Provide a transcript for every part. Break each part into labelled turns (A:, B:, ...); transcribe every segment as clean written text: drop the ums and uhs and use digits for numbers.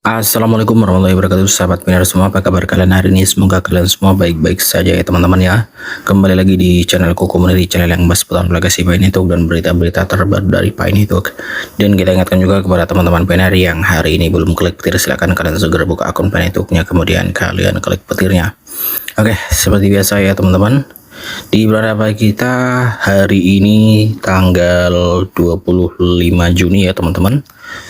A: Assalamualaikum warahmatullahi wabarakatuh, sahabat Pinar semua. Apa kabar kalian hari ini? Semoga kalian semua baik-baik saja ya teman-teman ya. Kembali lagi di channelku Community, channel yang bahas seputar aplikasi Pinetalk dan berita-berita terbaru dari Pinetalk. Dan kita ingatkan juga kepada teman-teman Pinar yang hari ini belum klik petir, silahkan kalian segera buka akun Pinetalknya, kemudian kalian klik petirnya. Oke, seperti biasa ya teman-teman. Di berapa kita hari ini tanggal 25 Juni ya teman-teman,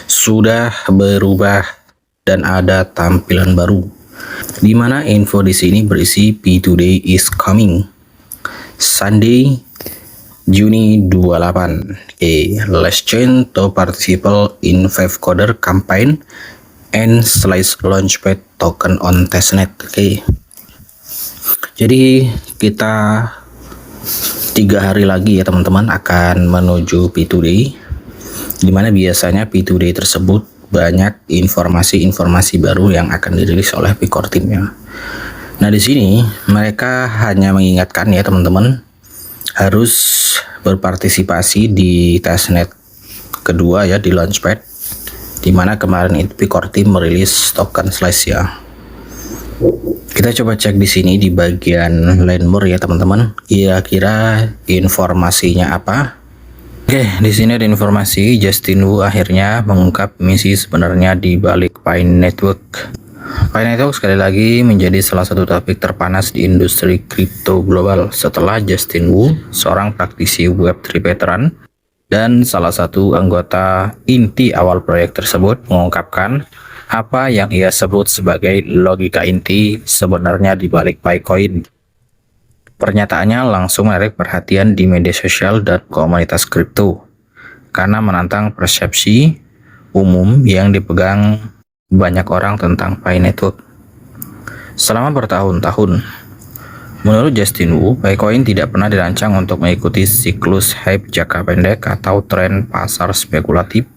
A: sudah berubah dan ada tampilan baru, di mana info di sini berisi P2Day is coming Sunday Juni 28. Let's change to participate in 5 coder campaign and slice launchpad token on testnet. Jadi kita 3 hari lagi ya teman-teman akan menuju P2Day, dimana biasanya P2Day tersebut banyak informasi-informasi baru yang akan dirilis oleh Picor timnya. Nah, di sini mereka hanya mengingatkan ya teman-teman, harus berpartisipasi di testnet kedua ya, di launchpad, dimana kemarin itu Picor tim merilis token slice ya. Kita coba cek di sini di bagian Landmore ya teman-teman, kira-kira informasinya apa. Oke, di sini ada informasi Justin Wu akhirnya mengungkap misi sebenarnya di balik Pinetalk. Pinetalk sekali lagi menjadi salah satu topik terpanas di industri kripto global setelah Justin Wu, seorang praktisi Web3 veteran dan salah satu anggota inti awal proyek tersebut, mengungkapkan apa yang ia sebut sebagai logika inti sebenarnya di balik Picoin. Pernyataannya langsung menarik perhatian di media sosial dan komunitas kripto karena menantang persepsi umum yang dipegang banyak orang tentang Pinetalk. Selama bertahun-tahun, menurut Justin Wu, Picoin tidak pernah dirancang untuk mengikuti siklus hype jangka pendek atau tren pasar spekulatif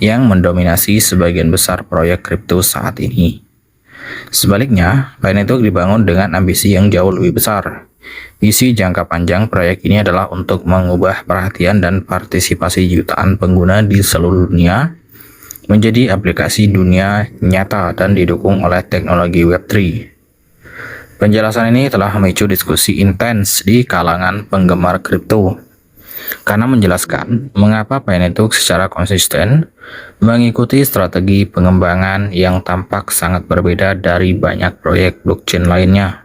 A: yang mendominasi sebagian besar proyek kripto saat ini. Sebaliknya, Pinetalk dibangun dengan ambisi yang jauh lebih besar. Visi jangka panjang proyek ini adalah untuk mengubah perhatian dan partisipasi jutaan pengguna di seluruh dunia menjadi aplikasi dunia nyata dan didukung oleh teknologi Web3. Penjelasan ini telah memicu diskusi intens di kalangan penggemar kripto karena menjelaskan mengapa Pinetalk secara konsisten mengikuti strategi pengembangan yang tampak sangat berbeda dari banyak proyek blockchain lainnya.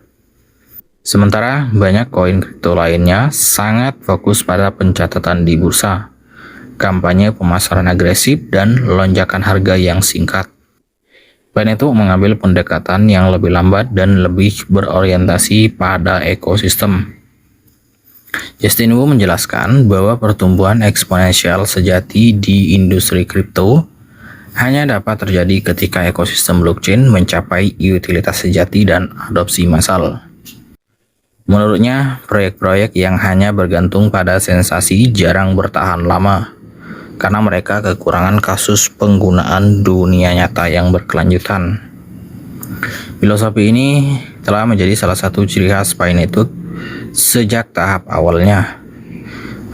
A: Sementara banyak koin kripto lainnya sangat fokus pada pencatatan di bursa, kampanye pemasaran agresif, dan lonjakan harga yang singkat. Pinetalk mengambil pendekatan yang lebih lambat dan lebih berorientasi pada ekosistem. Justin Wu menjelaskan bahwa pertumbuhan eksponensial sejati di industri kripto hanya dapat terjadi ketika ekosistem blockchain mencapai utilitas sejati dan adopsi massal. Menurutnya, proyek-proyek yang hanya bergantung pada sensasi jarang bertahan lama, karena mereka kekurangan kasus penggunaan dunia nyata yang berkelanjutan. Filosofi ini telah menjadi salah satu ciri khas Pinetalk sejak tahap awalnya.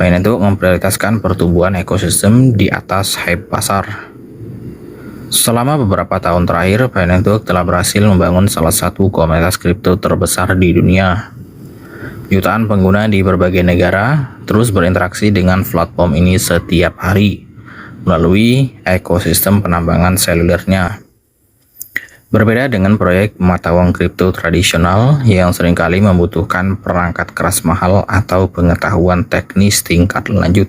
A: Pinetalk memprioritaskan pertumbuhan ekosistem di atas hype pasar. Selama beberapa tahun terakhir, Pinetalk telah berhasil membangun salah satu komunitas kripto terbesar di dunia. Jutaan pengguna di berbagai negara terus berinteraksi dengan platform ini setiap hari melalui ekosistem penambangan selulernya. Berbeda dengan proyek mata uang kripto tradisional yang seringkali membutuhkan perangkat keras mahal atau pengetahuan teknis tingkat lanjut,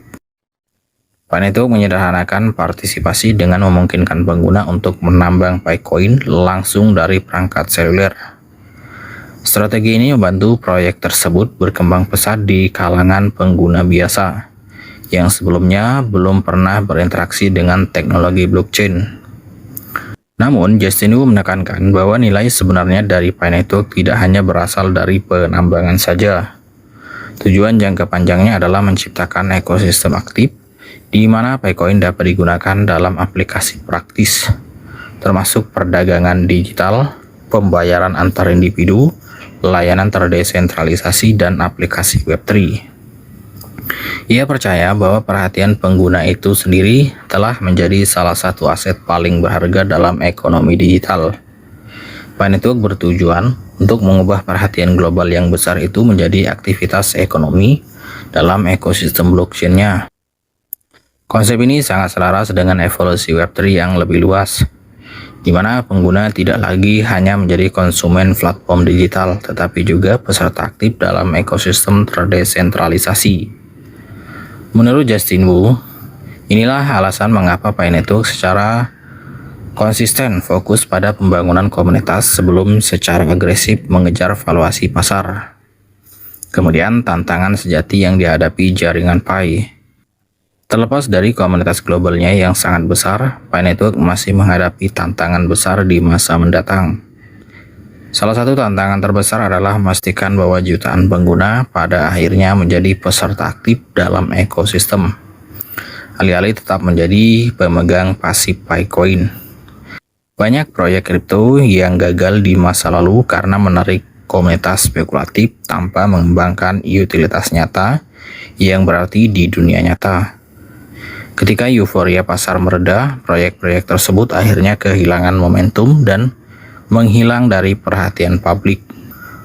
A: Pinetalk menyederhanakan partisipasi dengan memungkinkan pengguna untuk menambang Picoin langsung dari perangkat seluler. Strategi ini membantu proyek tersebut berkembang pesat di kalangan pengguna biasa yang sebelumnya belum pernah berinteraksi dengan teknologi blockchain. Namun, Justin Wu menekankan bahwa nilai sebenarnya dari Pinetalk tidak hanya berasal dari penambangan saja. Tujuan jangka panjangnya adalah menciptakan ekosistem aktif di mana Picoin dapat digunakan dalam aplikasi praktis, termasuk perdagangan digital, pembayaran antar individu, layanan terdesentralisasi, dan aplikasi Web3. Ia percaya bahwa perhatian pengguna itu sendiri telah menjadi salah satu aset paling berharga dalam ekonomi digital. Pi Network bertujuan untuk mengubah perhatian global yang besar itu menjadi aktivitas ekonomi dalam ekosistem blockchain-nya. Konsep ini sangat selaras dengan evolusi Web3 yang lebih luas, di mana pengguna tidak lagi hanya menjadi konsumen platform digital, tetapi juga peserta aktif dalam ekosistem terdesentralisasi. Menurut Justin Wu, inilah alasan mengapa Pi Network secara konsisten fokus pada pembangunan komunitas sebelum secara agresif mengejar valuasi pasar. Kemudian tantangan sejati yang dihadapi jaringan Pi. Terlepas dari komunitas globalnya yang sangat besar, Pi Network masih menghadapi tantangan besar di masa mendatang. Salah satu tantangan terbesar adalah memastikan bahwa jutaan pengguna pada akhirnya menjadi peserta aktif dalam ekosistem, alih-alih tetap menjadi pemegang pasif Picoin. Banyak proyek kripto yang gagal di masa lalu karena menarik komunitas spekulatif tanpa mengembangkan utilitas nyata yang berarti di dunia nyata. Ketika euforia pasar mereda, proyek-proyek tersebut akhirnya kehilangan momentum dan menghilang dari perhatian publik.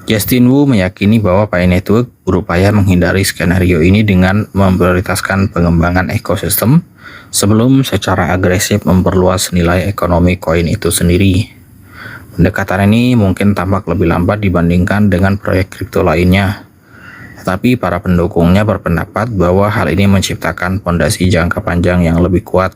A: Justin Wu meyakini bahwa Pi Network berupaya menghindari skenario ini dengan memprioritaskan pengembangan ekosistem sebelum secara agresif memperluas nilai ekonomi koin itu sendiri. Pendekatan ini mungkin tampak lebih lambat dibandingkan dengan proyek kripto lainnya, tetapi para pendukungnya berpendapat bahwa hal ini menciptakan fondasi jangka panjang yang lebih kuat.